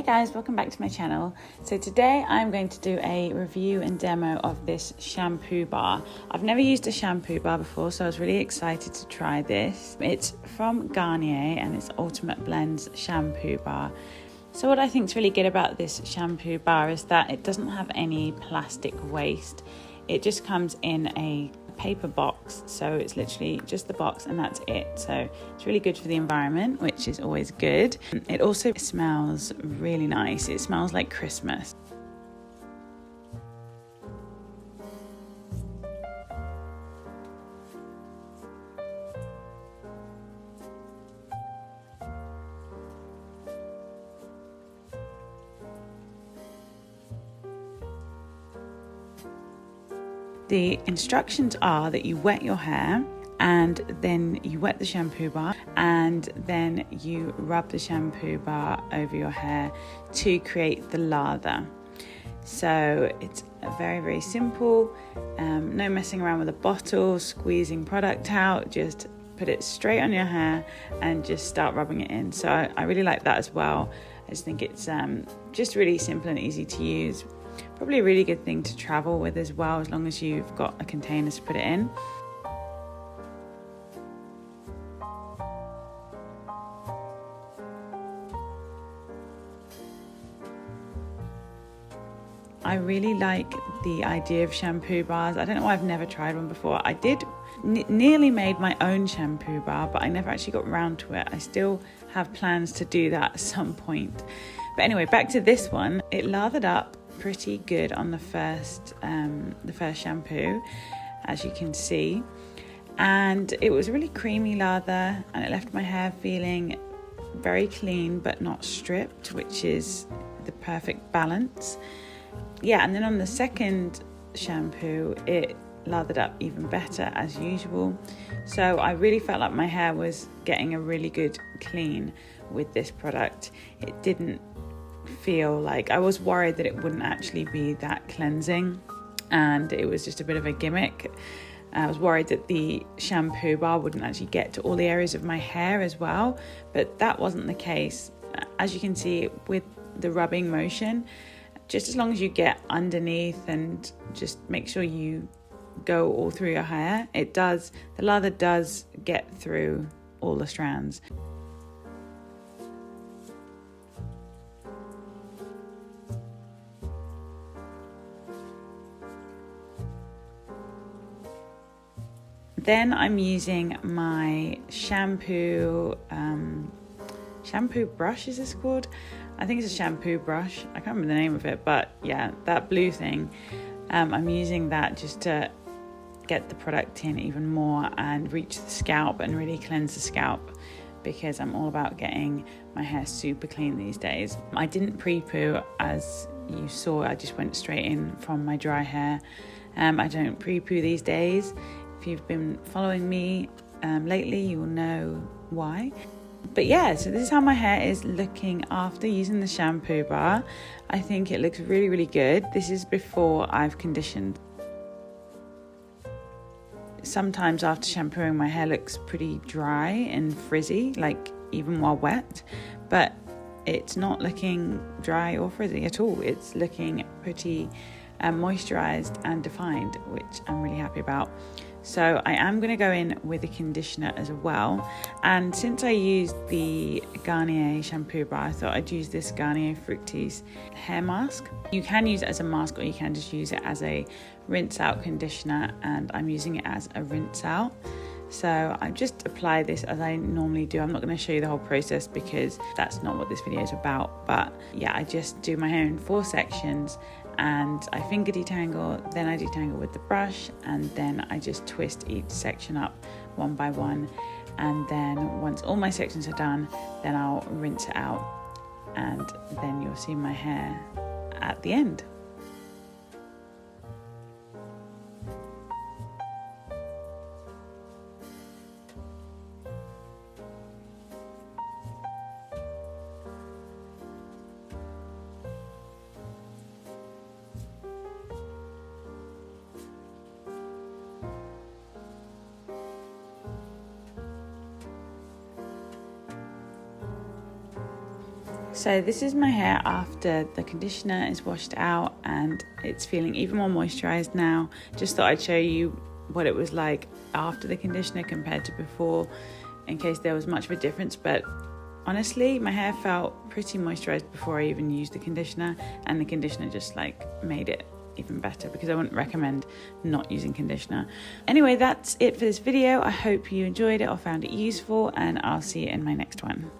guys, welcome back to my channel. So today I'm going to do a review and demo of this shampoo bar. I've never used a shampoo bar before, so I was really excited to try this. It's from Garnier and it's Ultimate Blends shampoo bar. So what I think is really good about this shampoo bar is that it doesn't have any plastic waste. It just comes in a paper box, so it's literally just the box and that's it. So it's really good for the environment, which is always good. It also smells really nice. It smells like Christmas. The instructions are that you wet your hair and then you wet the shampoo bar and then you rub the shampoo bar over your hair to create the lather. So it's very, very simple. No messing around with a bottle, squeezing product out, just put it straight on your hair and just start rubbing it in. So I really like that as well. I just think it's just really simple and easy to use. Probably a really good thing to travel with as well, as long as you've got a container to put it in. I really like the idea of shampoo bars. I don't know why I've never tried one before. I did nearly made my own shampoo bar, but I never actually got around to it. I still have plans to do that at some point. But anyway, back to this one. It lathered up pretty good on the first shampoo, as you can see, and it was a really creamy lather and it left my hair feeling very clean but not stripped, which is the perfect balance. Yeah, and then on the second shampoo it lathered up even better as usual, so I really felt like my hair was getting a really good clean with this product. It didn't feel like, I was worried that it wouldn't actually be that cleansing and it was just a bit of a gimmick. I was worried that the shampoo bar wouldn't actually get to all the areas of my hair as well, but that wasn't the case. As you can see with the rubbing motion, just as long as you get underneath and just make sure you go all through your hair, the lather does get through all the strands. Then I'm using my shampoo brush, is this called? I think it's a shampoo brush. I can't remember the name of it, but yeah, that blue thing. I'm using that just to get the product in even more and reach the scalp and really cleanse the scalp, because I'm all about getting my hair super clean these days. I didn't pre-poo, as you saw. I just went straight in from my dry hair. I don't pre-poo these days. If you've been following me lately, you will know why. But yeah, so this is how my hair is looking after using the shampoo bar. I think it looks really, really good. This is before I've conditioned. Sometimes after shampooing, my hair looks pretty dry and frizzy, like even while wet, but it's not looking dry or frizzy at all. It's looking pretty moisturized and defined, which I'm really happy about. So I am going to go in with a conditioner as well, and since I used the Garnier shampoo bar, I thought I'd use this Garnier Fructis hair mask. You can use it as a mask or you can just use it as a rinse out conditioner, and I'm using it as a rinse out. So I just apply this as I normally do. I'm not going to show you the whole process because that's not what this video is about, but yeah, I just do my hair in 4 sections and I finger detangle, then I detangle with the brush, and then I just twist each section up one by one, and then once all my sections are done, then I'll rinse it out, and then you'll see my hair at the end. So this is my hair after the conditioner is washed out, and it's feeling even more moisturized now. Just thought I'd show you what it was like after the conditioner compared to before, in case there was much of a difference. But honestly, my hair felt pretty moisturized before I even used the conditioner, and the conditioner just like made it even better, because I wouldn't recommend not using conditioner. Anyway, that's it for this video. I hope you enjoyed it or found it useful, and I'll see you in my next one.